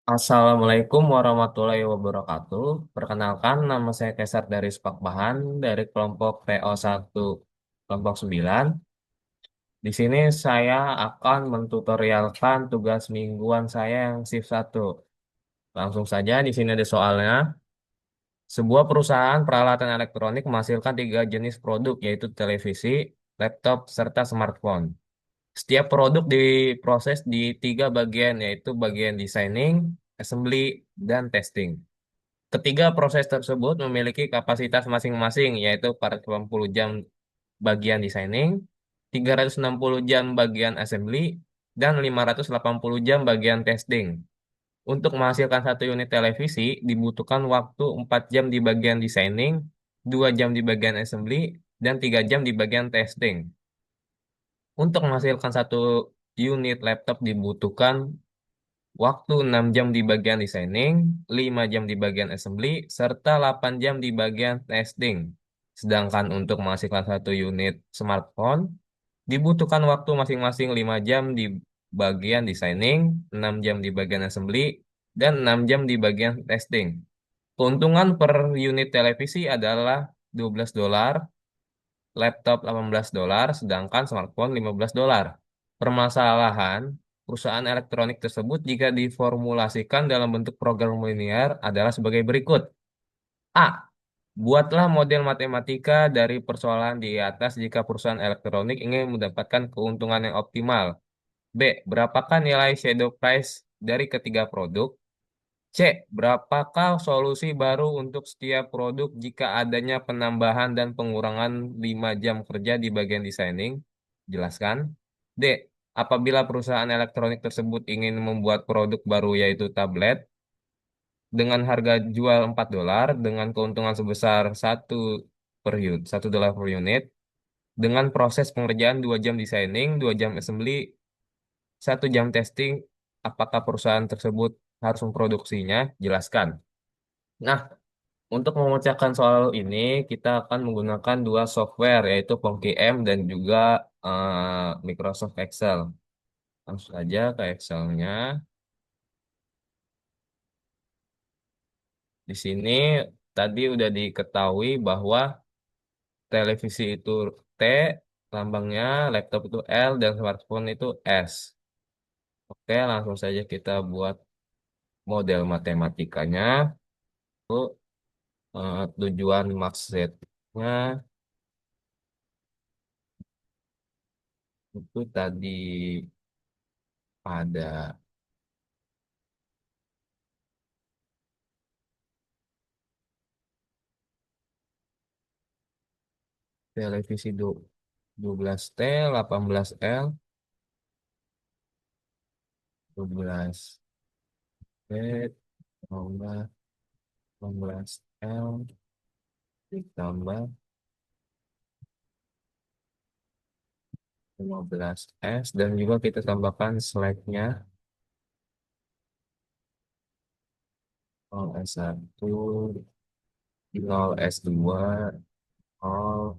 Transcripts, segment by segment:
Assalamualaikum warahmatullahi wabarakatuh. Perkenalkan, nama saya Kesar dari Bahan dari kelompok PO1 kelompok 9. Di sini saya akan mentutorialkan tugas mingguan saya yang shift 1. Langsung saja, di sini ada soalnya. Sebuah perusahaan peralatan elektronik menghasilkan tiga jenis produk, yaitu televisi, laptop, serta smartphone. Setiap produk diproses di tiga bagian, yaitu bagian designing, assembly, dan testing. Ketiga proses tersebut memiliki kapasitas masing-masing, yaitu 480 jam bagian designing, 360 jam bagian assembly, dan 580 jam bagian testing. Untuk menghasilkan satu unit televisi, dibutuhkan waktu 4 jam di bagian designing, 2 jam di bagian assembly, dan 3 jam di bagian testing. Untuk menghasilkan satu unit laptop dibutuhkan waktu 6 jam di bagian designing, 5 jam di bagian assembly, serta 8 jam di bagian testing. Sedangkan untuk menghasilkan satu unit smartphone, dibutuhkan waktu masing-masing 5 jam di bagian designing, 6 jam di bagian assembly, dan 6 jam di bagian testing. Keuntungan per unit televisi adalah $12, laptop $18, sedangkan smartphone $15. Permasalahan perusahaan elektronik tersebut jika diformulasikan dalam bentuk program linear adalah sebagai berikut. A. Buatlah model matematika dari persoalan di atas jika perusahaan elektronik ingin mendapatkan keuntungan yang optimal. B. Berapakah nilai shadow price dari ketiga produk? C. Berapakah solusi baru untuk setiap produk jika adanya penambahan dan pengurangan 5 jam kerja di bagian designing? Jelaskan. D. Apabila perusahaan elektronik tersebut ingin membuat produk baru yaitu tablet dengan harga jual $4 dengan keuntungan sebesar $1 per unit dengan proses pengerjaan 2 jam designing, 2 jam assembly, 1 jam testing, apakah perusahaan tersebut harus memproduksinya? Jelaskan. Nah, untuk memecahkan soal ini, kita akan menggunakan dua software, yaitu PongKM dan juga Microsoft Excel. Langsung saja ke Excelnya. Di sini tadi udah diketahui bahwa televisi itu T, lambangnya, laptop itu L, dan smartphone itu S. Oke, langsung saja kita buat model matematikanya. Itu tujuan maksudnya itu tadi ada televisi 12T, 18L, 12T, tambah 18L, ditambah 15S, dan juga kita tambahkan slide-nya 0S1, 0S2, 0,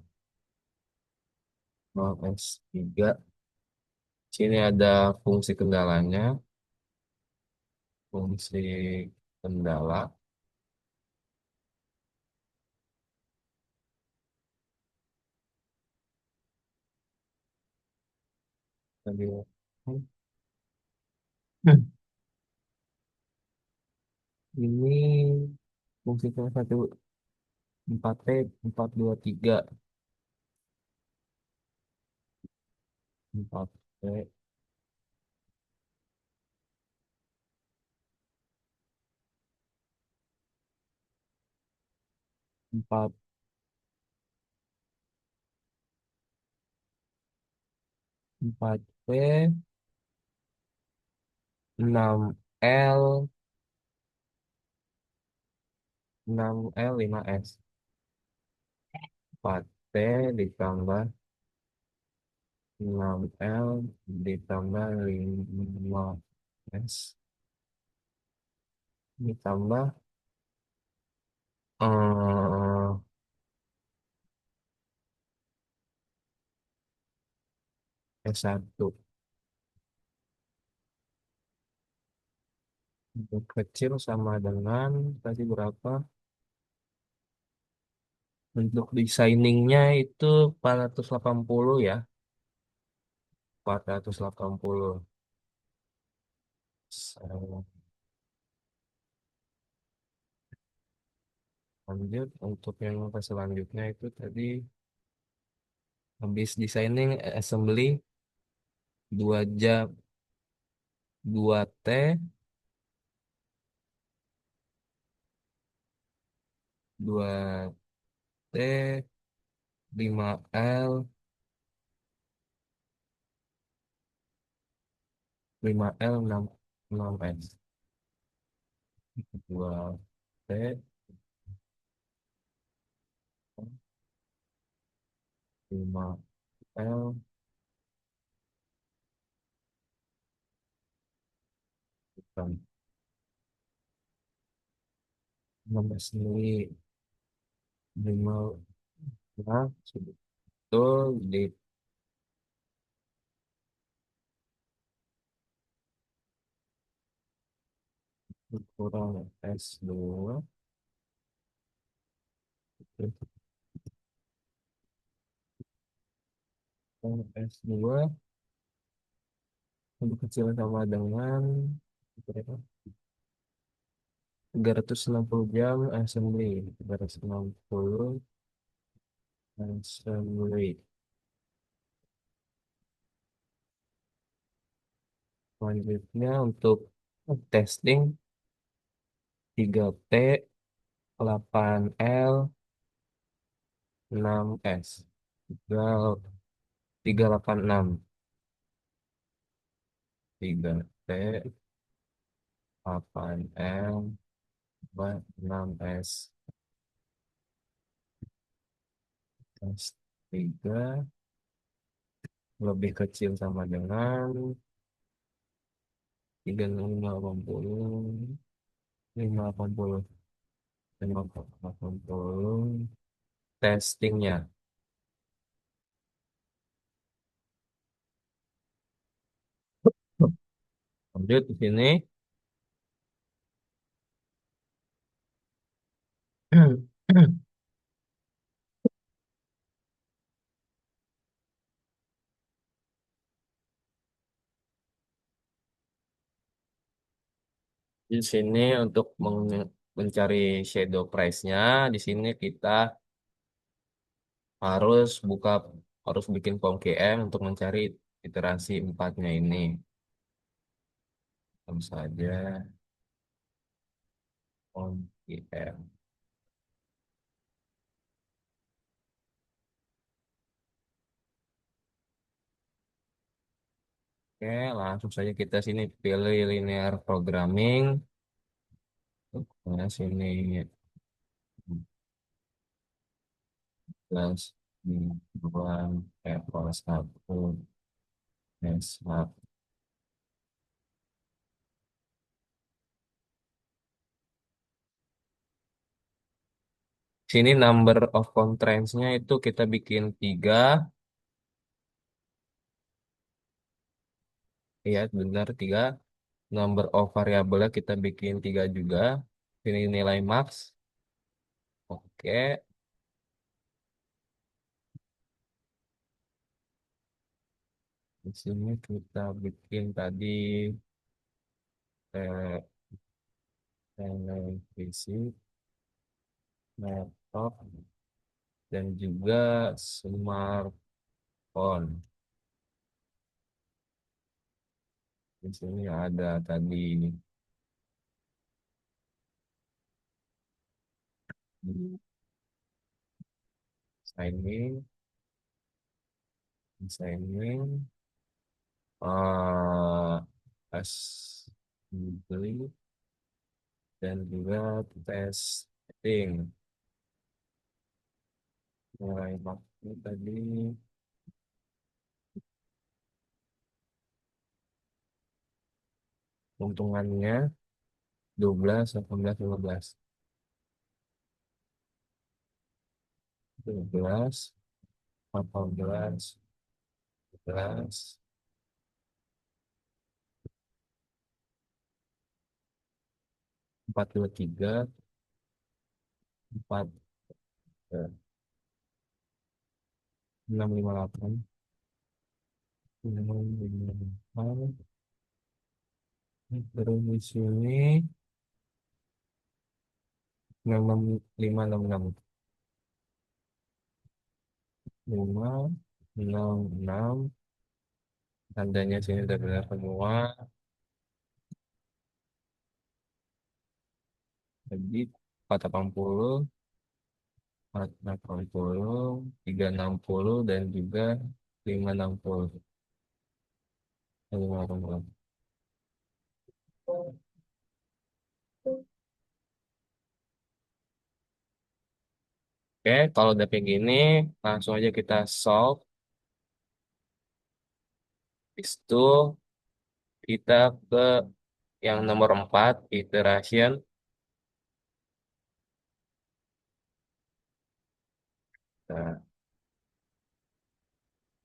0S3. Sini ada fungsi kendalanya, fungsi kendala. Tadi, ini fungsi kendala 4T, 423, 4T, 4, 4P, 6L, 6L, 5S. 4P ditambah 6L ditambah 5S ditambah eh S1. Untuk kecil sama dengan tadi berapa? Untuk desainingnya itu 480 ya. 480. So, lanjut untuk yang ke selanjutnya itu tadi habis designing assembly 2 jam, 2T, 2T, 5L, 5L, 6S. 2T, 5L, bukan, 6S sendiri. 5, nah, sudah itu dikurang S2, S2 lebih kecil sama dengan berapa? 360 jam assembly. 360 assembly. Selanjutnya untuk testing 3T, 8L, 6S. 386. 3T, 8L, 6S. Tes 3 lebih kecil sama dengan 3580, 580, 580 testingnya. Lanjut di sini. Di sini untuk mencari shadow price-nya, di sini kita harus buka, harus bikin POM untuk mencari iterasi empatnya ini. Tentu saja POM. Oke, langsung saja kita sini pilih linear programming. Nah, sini plus dua level 1 S1. Sini number of constraints-nya itu kita bikin 3. Ya, benar 3. Number of variabelnya kita bikin 3 juga. Ini nilai max. Oke. Di sini kita bikin tadi eh, televisi, laptop, dan juga smartphone. Di sini ada tadi signing, signing, assembly, dan juga testing. Mulai waktu tadi untungannya 12, 18, 15. 12, 18, 12, 15. 423, 4, 658, 658. Terus di sini 66566, 566. Tandanya sini udah benar semua. Jadi 480, 480, 360 dan juga 560. 560. Oke, kalau udah kayak gini, langsung aja kita solve. Habis itu kita ke yang nomor 4, iteration. Nah,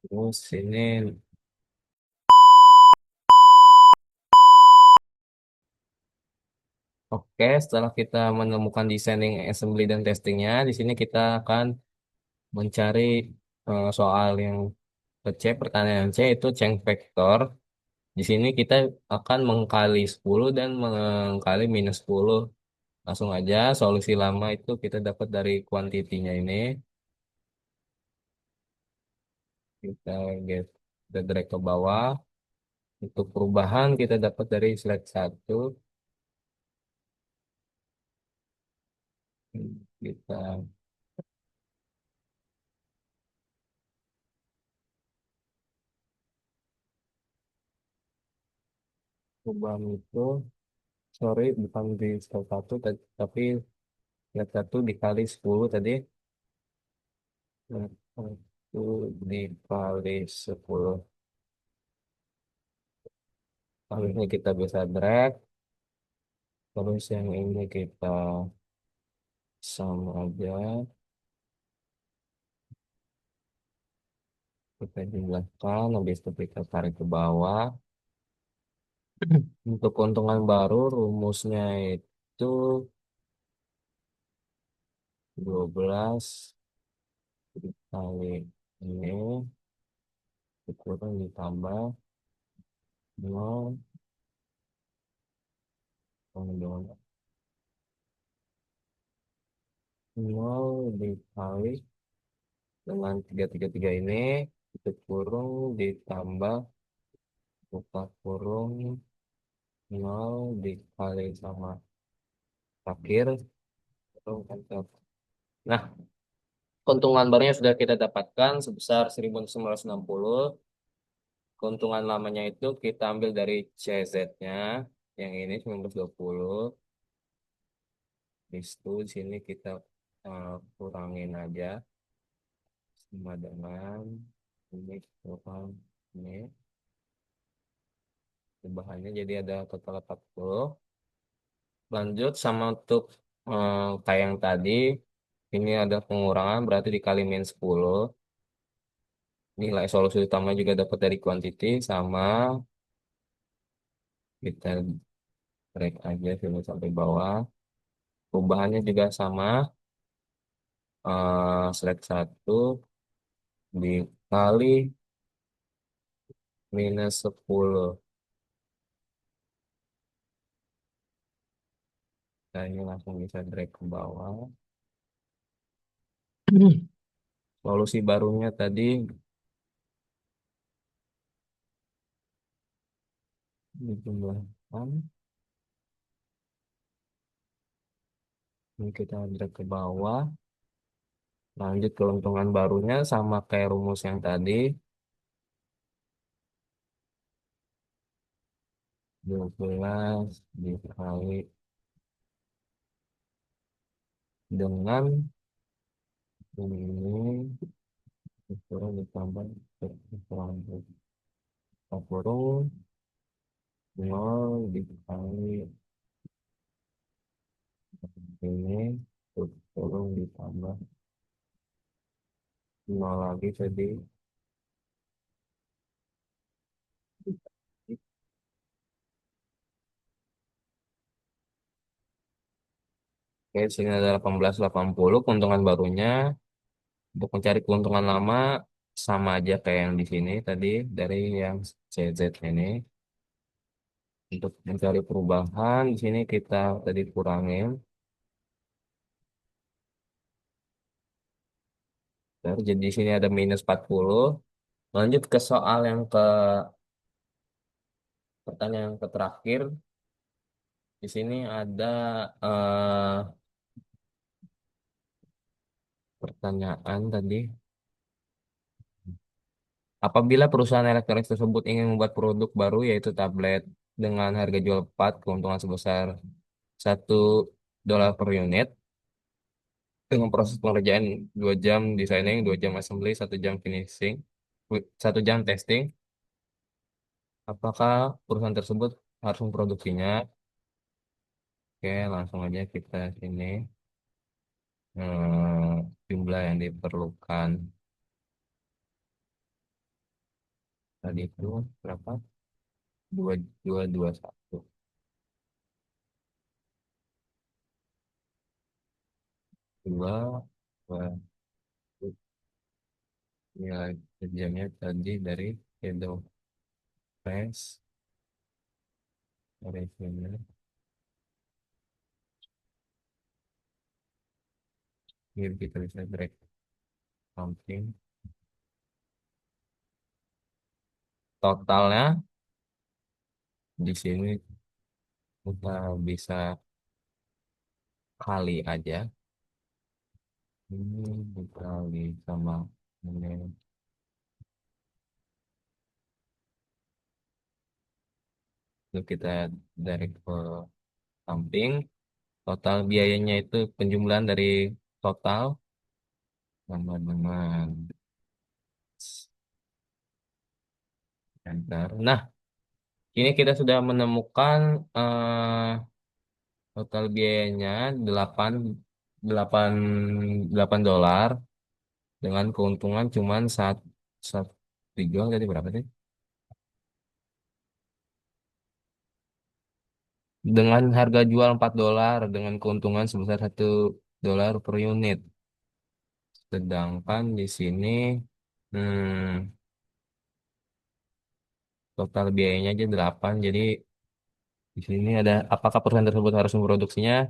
terus ini, oke, setelah kita menemukan designing, assembly, dan testingnya, di sini kita akan mencari soal yang ke C, pertanyaan C itu change vector. Di sini kita akan mengkali 10 dan mengkali minus 10. Langsung aja, solusi lama itu kita dapat dari kuantitinya ini. Kita get, kita drag ke bawah. Untuk perubahan kita dapat dari slide 1. Kita perubahan itu, sorry, bukan di slide 1, tapi slide 1 dikali 10 tadi. Slide 1 dikali 10. Lalu kita bisa drag. Terus yang ini kita sama aja. Kita jumlahkan, habis itu kita tarik ke bawah. Untuk keuntungan baru, rumusnya itu 12 dikali ini, dikurang ditambah 0, dengan 0 dikali dengan 333 ini, itu kurung ditambah buka kurung 0 dikali sama akhir, kurung enter. Nah, keuntungan barunya sudah kita dapatkan sebesar 1960. Keuntungan lamanya itu kita ambil dari CZ-nya, yang ini 1920. Di situ di sini kita kurangin aja sama dengan ini kurang ini. Bahannya jadi ada total 40. Lanjut sama untuk kayak yang tadi, ini ada pengurangan berarti dikali min 10. Nilai solusi utama juga dapat dari quantity sama, kita drag aja dulu sampai bawah. Perubahannya juga sama, select 1 dikali minus 10. Nah, ini langsung bisa drag ke bawah. Solusi barunya tadi dijumlahkan. Ini kita drag ke bawah. Lanjut keuntungan barunya sama kayak rumus yang tadi. 12 dikali dengan ini, kurang ditambah kurang kurung 0 dikali ini, kurung ditambah 0 lagi jadi Di sini ada 1880 keuntungan barunya. Untuk mencari keuntungan lama sama aja kayak yang di sini tadi dari yang CZ ini. Untuk mencari perubahan di sini kita tadi kurangin. Jadi di sini ada minus 40. Lanjut ke soal yang ke pertanyaan yang ke terakhir. Di sini ada pertanyaan tadi. Apabila perusahaan elektronik tersebut ingin membuat produk baru yaitu tablet dengan harga jual 4 keuntungan sebesar 1 dolar per unit dengan proses pengerjaan 2 jam designing, 2 jam assembly, 1 jam finishing, 1 jam testing, apakah perusahaan tersebut harus memproduksinya? Oke, langsung aja kita sini jumlah yang diperlukan tadi itu berapa? 2221. Dua, dua, nilai kerjanya tadi dari Edo Press dari sini. Ini kita bisa break counting. Totalnya di sini kita bisa kali aja. Ini dikali sama ini. Lalu kita dari ke samping. Total biayanya itu penjumlahan dari total sama dengan enter. Nah, kini kita sudah menemukan total biayanya 8 8 8 dolar dengan keuntungan cuman saat dijual jadi berapa sih? Dengan harga jual 4 dolar dengan keuntungan sebesar 1 dolar per unit. Sedangkan di sini hmm, total biayanya aja 8. Jadi di sini ada apakah perusahaan tersebut harus memproduksinya?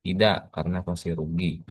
Tidak, karena pasti rugi.